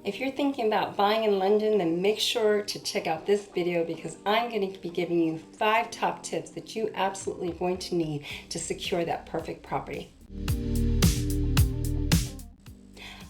If you're thinking about buying in London, then make sure to check out this video because I'm going to be giving you 5 top tips that you absolutely are going to need to secure that perfect property.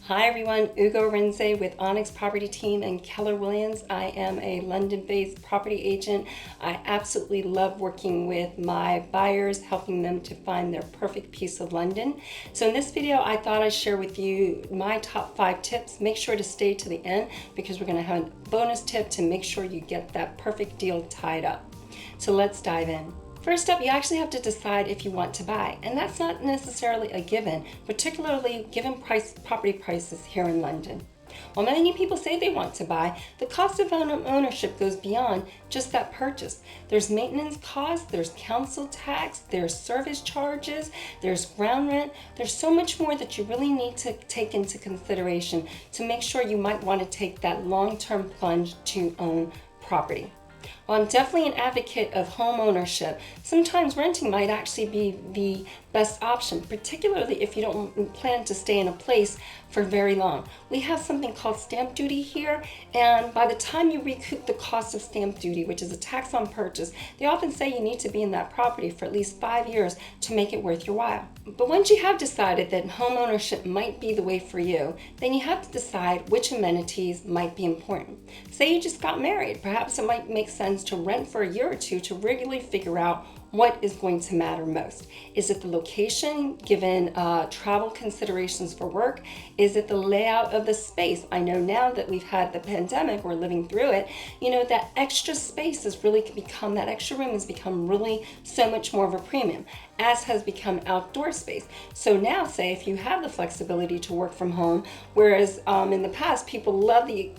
Hi everyone, Ugo Renze with Onyx Property Team and Keller Williams. I am a London-based property agent. I absolutely love working with my buyers, helping them to find their perfect piece of London. So in this video, I thought I'd share with you my top 5 tips. Make sure to stay to the end because we're going to have a bonus tip to make sure you get that perfect deal tied up. So let's dive in. First up, you actually have to decide if you want to buy, and that's not necessarily a given, particularly given property prices here in London. While many people say they want to buy, the cost of ownership goes beyond just that purchase. There's maintenance costs, there's council tax, there's service charges, there's ground rent. There's so much more that you really need to take into consideration to make sure you might want to take that long-term plunge to own property. While I'm definitely an advocate of home ownership, sometimes renting might actually be the best option, particularly if you don't plan to stay in a place for very long. We have something called stamp duty here, and by the time you recoup the cost of stamp duty, which is a tax on purchase, they often say you need to be in that property for at least 5 years to make it worth your while. But once you have decided that home ownership might be the way for you, then you have to decide which amenities might be important. Say you just got married, perhaps it might make sense to rent for a year or two to regularly figure out what is going to matter most. Is it the location, given travel considerations for work? Is it the layout of the space? I know now that we've had the pandemic, we're living through it, that extra space has really become, that extra room has become really so much more of a premium, as has become outdoor space. So now, say if you have the flexibility to work from home, whereas in the past people love the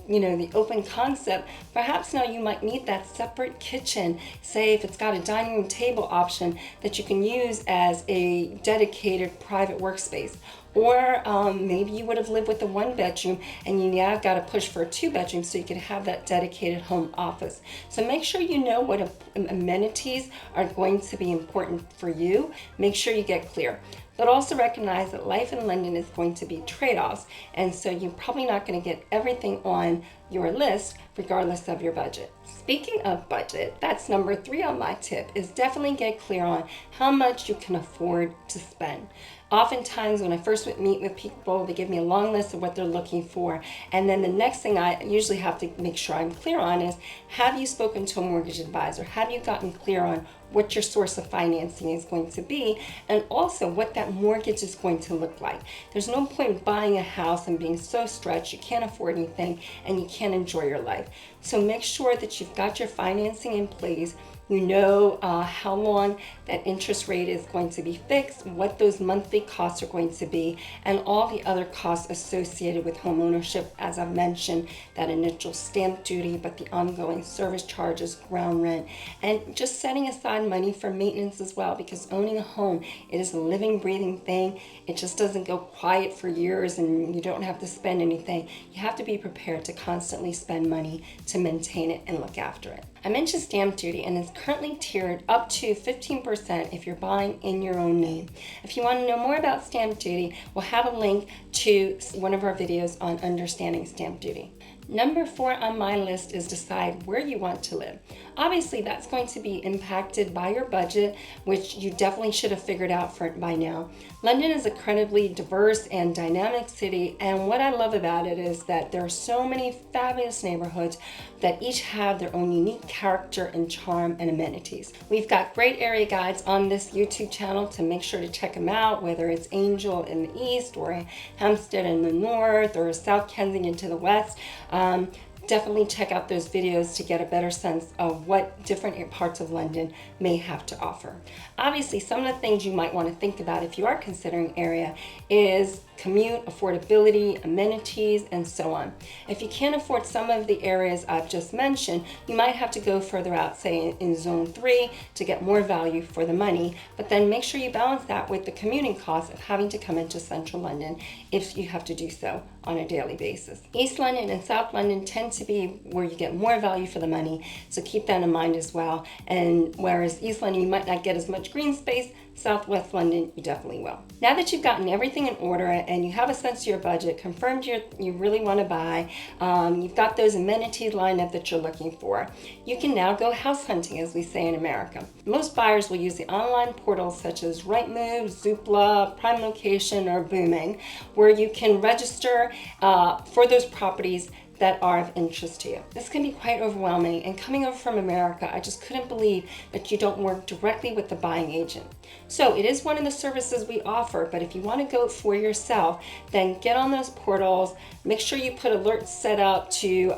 open concept, perhaps now you might need that separate kitchen. Say if it's got a dining room table option that you can use as a dedicated private workspace. Or maybe you would have lived with a 1-bedroom and you now got to push for a 2-bedroom so you could have that dedicated home office. So make sure you know what amenities are going to be important for you. Make sure you get clear. But also recognize that life in London is going to be trade-offs, and so you're probably not going to get everything on your list regardless of your budget. Speaking of budget, that's number 3 on my tip, is definitely get clear on how much you can afford to spend. Oftentimes when I first meet with people, they give me a long list of what they're looking for, and then the next thing I usually have to make sure I'm clear on is, have you spoken to a mortgage advisor? Have you gotten clear on what your source of financing is going to be, and also what that mortgage is going to look like? There's no point buying a house and being so stretched you can't afford anything and you can't enjoy your life. So make sure that you've got your financing in place. You know how long that interest rate is going to be fixed, what those monthly costs are going to be, and all the other costs associated with home ownership. As I've mentioned, that initial stamp duty, but the ongoing service charges, ground rent, and just setting aside money for maintenance as well, because owning a home, it is a living, breathing thing. It just doesn't go quiet for years and you don't have to spend anything. You have to be prepared to constantly spend money to maintain it and look after it. I mentioned stamp duty, and it's currently tiered up to 15% if you're buying in your own name. If you want to know more about stamp duty, we'll have a link to one of our videos on understanding stamp duty. Number 4 on my list is decide where you want to live. Obviously, that's going to be impacted by your budget, which you definitely should have figured out by now. London is an incredibly diverse and dynamic city, and what I love about it is that there are so many fabulous neighborhoods that each have their own unique character and charm and amenities. We've got great area guides on this YouTube channel, to make sure to check them out, whether it's Angel in the east or Hampstead in the north or South Kensington to the west. Definitely check out those videos to get a better sense of what different parts of London may have to offer. Obviously, some of the things you might want to think about if you are considering area is commute, affordability, amenities, and so on. If you can't afford some of the areas I've just mentioned, you might have to go further out, say in zone 3, to get more value for the money, but then make sure you balance that with the commuting costs of having to come into central London if you have to do so on a daily basis. East London and South London tend to be where you get more value for the money, so keep that in mind as well. And whereas East London, you might not get as much green space, Southwest London, you definitely will. Now that you've gotten everything in order and you have a sense of your budget, confirmed you really want to buy, you've got those amenities lined up that you're looking for, you can now go house hunting, as we say in America. Most buyers will use the online portals such as Rightmove, Zoopla, Prime Location, or Booming, where you can register for those properties that are of interest to you. This can be quite overwhelming, and coming over from America, I just couldn't believe that you don't work directly with the buying agent. So it is one of the services we offer, but if you want to go for yourself, then get on those portals. Make sure you put alerts set up to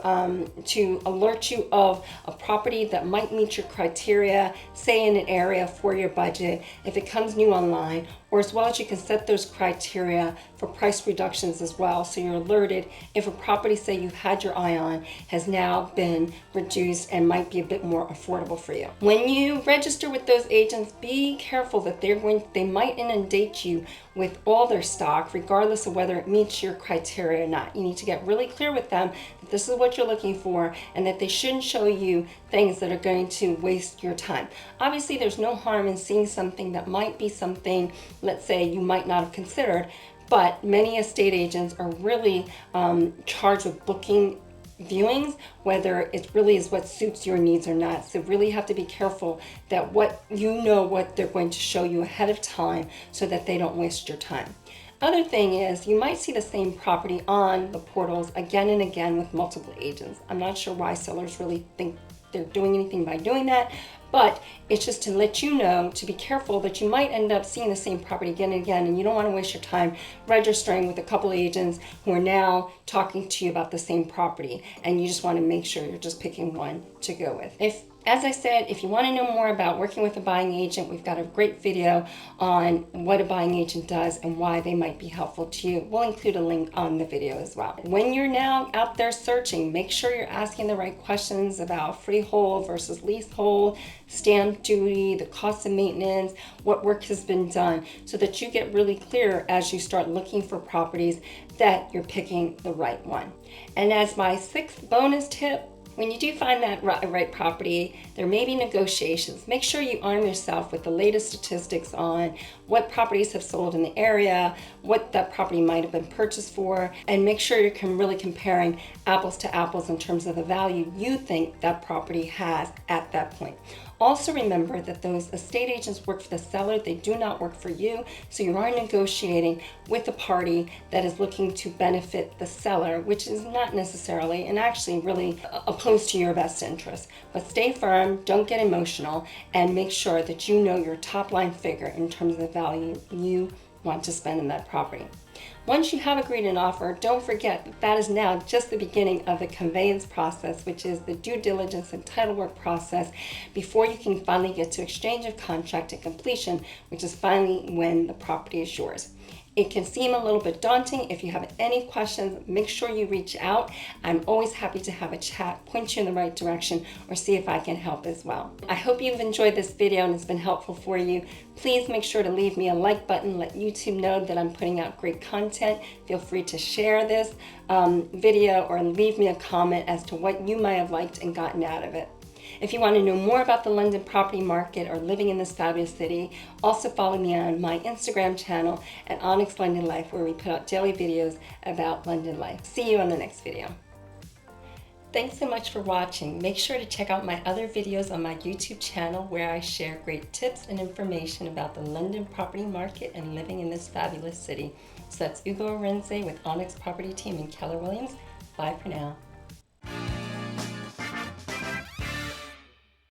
alert you of a property that might meet your criteria, say in an area for your budget, if it comes new online, or as well as you can set those criteria for price reductions as well, so you're alerted if a property, say you've had your eye on, has now been reduced and might be a bit more affordable for you. When you register with those agents, be careful that they might inundate you with all their stock, regardless of whether it meets your criteria or not. You need to get really clear with them that this is what you're looking for and that they shouldn't show you things that are going to waste your time. Obviously, there's no harm in seeing something that might be something, let's say, you might not have considered, but many estate agents are really charged with booking viewings, whether it really is what suits your needs or not. So really have to be careful that what they're going to show you ahead of time so that they don't waste your time. Other thing is, you might see the same property on the portals again and again with multiple agents. I'm not sure why sellers really think they're doing anything by doing that, but it's just to let you know to be careful that you might end up seeing the same property again and again, and you don't want to waste your time registering with a couple agents who are now talking to you about the same property, and you just want to make sure you're just picking one to go with. As I said, if you want to know more about working with a buying agent, we've got a great video on what a buying agent does and why they might be helpful to you. We'll include a link on the video as well. When you're now out there searching, make sure you're asking the right questions about freehold versus leasehold, stamp duty, the cost of maintenance, what work has been done, so that you get really clear as you start looking for properties that you're picking the right one. And as my 6th bonus tip, when you do find that right property, there may be negotiations. Make sure you arm yourself with the latest statistics on what properties have sold in the area, what that property might have been purchased for, and make sure you're really comparing apples to apples in terms of the value you think that property has at that point. Also remember that those estate agents work for the seller, they do not work for you, so you are negotiating with a party that is looking to benefit the seller, which is not necessarily and actually really opposed to your best interest. But stay firm, don't get emotional, and make sure that you know your top line figure in terms of the value you want to spend in that property. Once you have agreed an offer, don't forget that that is now just the beginning of the conveyance process, which is the due diligence and title work process before you can finally get to exchange of contract and completion, which is finally when the property is yours. It can seem a little bit daunting. If you have any questions, make sure you reach out. I'm always happy to have a chat, point you in the right direction, or see if I can help as well. I hope you've enjoyed this video and it's been helpful for you. Please make sure to leave me a like button, let YouTube know that I'm putting out great content. Feel free to share this video or leave me a comment as to what you might have liked and gotten out of it. If you want to know more about the London property market or living in this fabulous city, also follow me on my Instagram channel at Onyx London Life, where we put out daily videos about London life. See you on the next video. Thanks so much for watching. Make sure to check out my other videos on my YouTube channel where I share great tips and information about the London property market and living in this fabulous city. So that's Ugo Arenze with Onyx Property Team and Keller Williams. Bye for now.